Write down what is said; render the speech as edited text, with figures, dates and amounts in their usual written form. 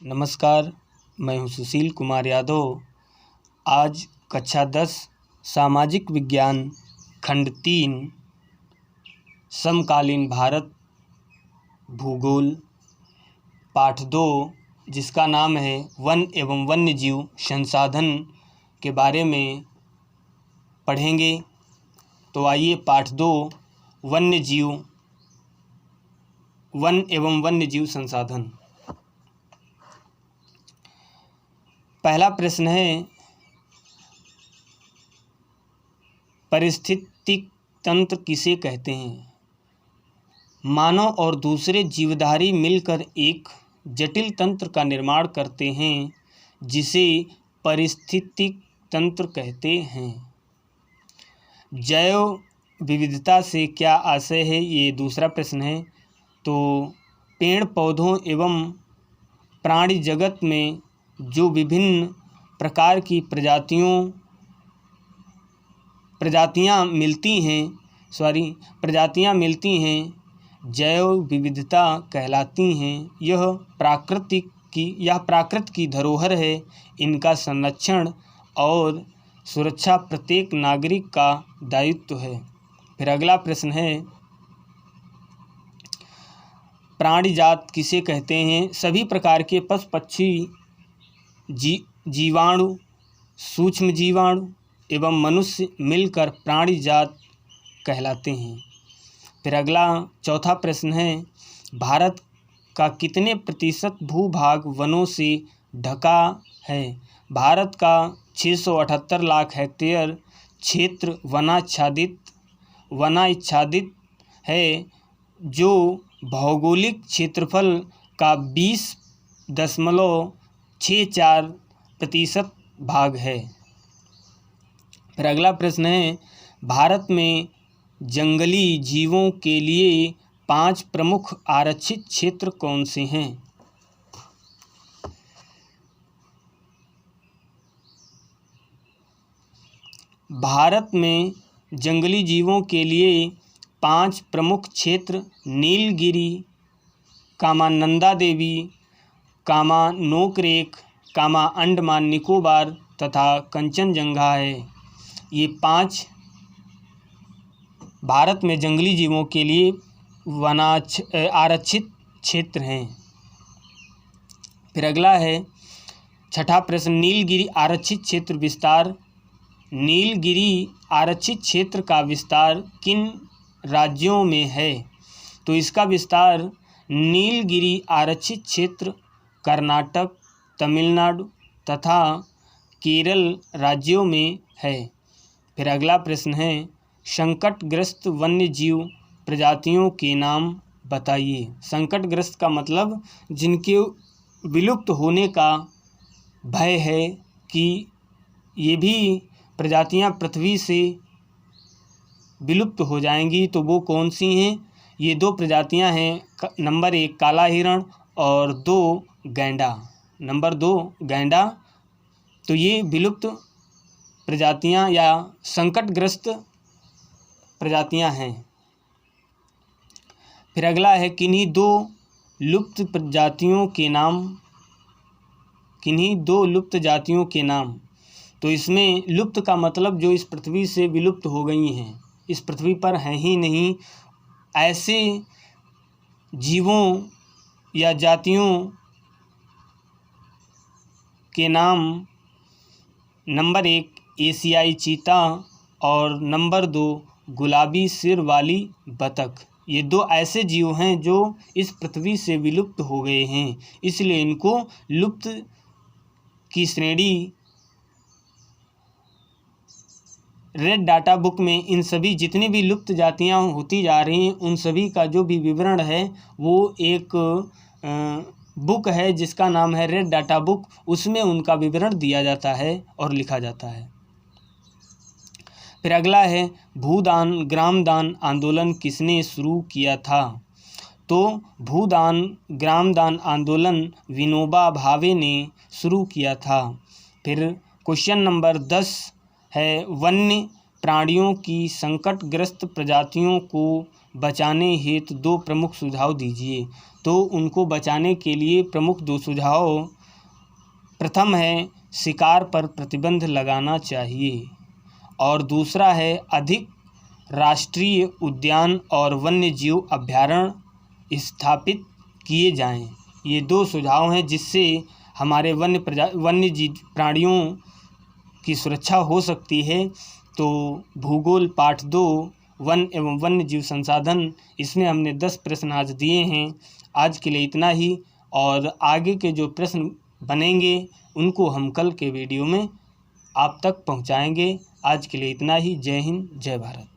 नमस्कार, मैं हूं सुशील कुमार यादव। आज कक्षा 10 सामाजिक विज्ञान खंड 3 समकालीन भारत भूगोल पाठ 2 जिसका नाम है वन एवं वन्यजीव संसाधन के बारे में पढ़ेंगे। तो आइए पाठ 2 वन एवं वन्यजीव संसाधन। पहला प्रश्न है, पारिस्थितिक तंत्र किसे कहते हैं? मानव और दूसरे जीवधारी मिलकर एक जटिल तंत्र का निर्माण करते हैं जिसे पारिस्थितिक तंत्र कहते हैं। जैव विविधता से क्या आशय है, ये दूसरा प्रश्न है। तो पेड़ पौधों एवं प्राणी जगत में जो विभिन्न प्रकार की प्रजातियां मिलती हैं जैव विविधता कहलाती हैं। यह प्रकृति की धरोहर है। इनका संरक्षण और सुरक्षा प्रत्येक नागरिक का दायित्व है। फिर अगला प्रश्न है, प्राणी जात किसे कहते हैं? सभी प्रकार के पशु पक्षी जीवाणु, सूक्ष्म जीवाणु एवं मनुष्य मिलकर प्राणी जात कहलाते हैं। फिर अगला चौथा प्रश्न है, भारत का कितने प्रतिशत भूभाग वनों से ढका है? भारत का 678 लाख हेक्टेयर क्षेत्र वनाच्छादित है, जो भौगोलिक क्षेत्रफल का 20.64% भाग है। फिर अगला प्रश्न है, भारत में जंगली जीवों के लिए 5 प्रमुख आरक्षित क्षेत्र कौन से हैं? भारत में जंगली जीवों के लिए 5 प्रमुख क्षेत्र नीलगिरी, नंदा देवी, नोकरेक, अंडमान निकोबार तथा कंचनजंगा है। ये 5 भारत में जंगली जीवों के लिए आरक्षित क्षेत्र हैं। फिर अगला है छठा प्रश्न, नीलगिरी आरक्षित क्षेत्र विस्तार। नीलगिरी आरक्षित क्षेत्र का विस्तार किन राज्यों में है? तो इसका विस्तार नीलगिरी आरक्षित क्षेत्र कर्नाटक, तमिलनाडु तथा केरल राज्यों में है। फिर अगला प्रश्न है, संकटग्रस्त वन्यजीव प्रजातियों के नाम बताइए। संकटग्रस्त का मतलब जिनके विलुप्त होने का भय है कि ये भी प्रजातियां पृथ्वी से विलुप्त हो जाएंगी। तो वो कौन सी हैं? ये 2 प्रजातियां हैं, नंबर 1 काला हिरण और 2 गैंडा। नंबर 2 गैंडा। तो ये विलुप्त प्रजातियां या संकटग्रस्त प्रजातियां हैं। फिर अगला है, किन्हीं दो लुप्त जातियों के नाम। तो इसमें लुप्त का मतलब जो इस पृथ्वी से विलुप्त हो गई हैं, इस पृथ्वी पर हैं ही नहीं, ऐसे जीवों या जातियों के नाम नंबर 1 एशियाई चीता और नंबर 2 गुलाबी सिर वाली बतख। ये 2 ऐसे जीव हैं जो इस पृथ्वी से विलुप्त हो गए हैं, इसलिए इनको लुप्त की श्रेणी रेड डाटा बुक में इन सभी जितनी भी लुप्त जातियां होती जा रही हैं उन सभी का जो भी विवरण है वो एक बुक है जिसका नाम है रेड डाटा बुक। उसमें उनका विवरण दिया जाता है और लिखा जाता है। फिर अगला है, भूदान ग्रामदान आंदोलन किसने शुरू किया था? तो भूदान ग्रामदान आंदोलन विनोबा भावे ने शुरू किया था। फिर क्वेश्चन नंबर 10 है, वन्य प्राणियों की संकटग्रस्त प्रजातियों को बचाने हेतु 2 प्रमुख सुझाव दीजिए। तो उनको बचाने के लिए प्रमुख 2 सुझाव, प्रथम है शिकार पर प्रतिबंध लगाना चाहिए और दूसरा है अधिक राष्ट्रीय उद्यान और वन्य जीव अभयारण्य स्थापित किए जाएं। ये 2 सुझाव हैं जिससे हमारे वन्य जीव प्राणियों की सुरक्षा हो सकती है। तो भूगोल पाठ 2 वन एवं वन्य जीव संसाधन, इसमें हमने 10 प्रश्न आज दिए हैं। आज के लिए इतना ही, और आगे के जो प्रश्न बनेंगे उनको हम कल के वीडियो में आप तक पहुंचाएंगे। आज के लिए इतना ही। जय हिंद, जय भारत।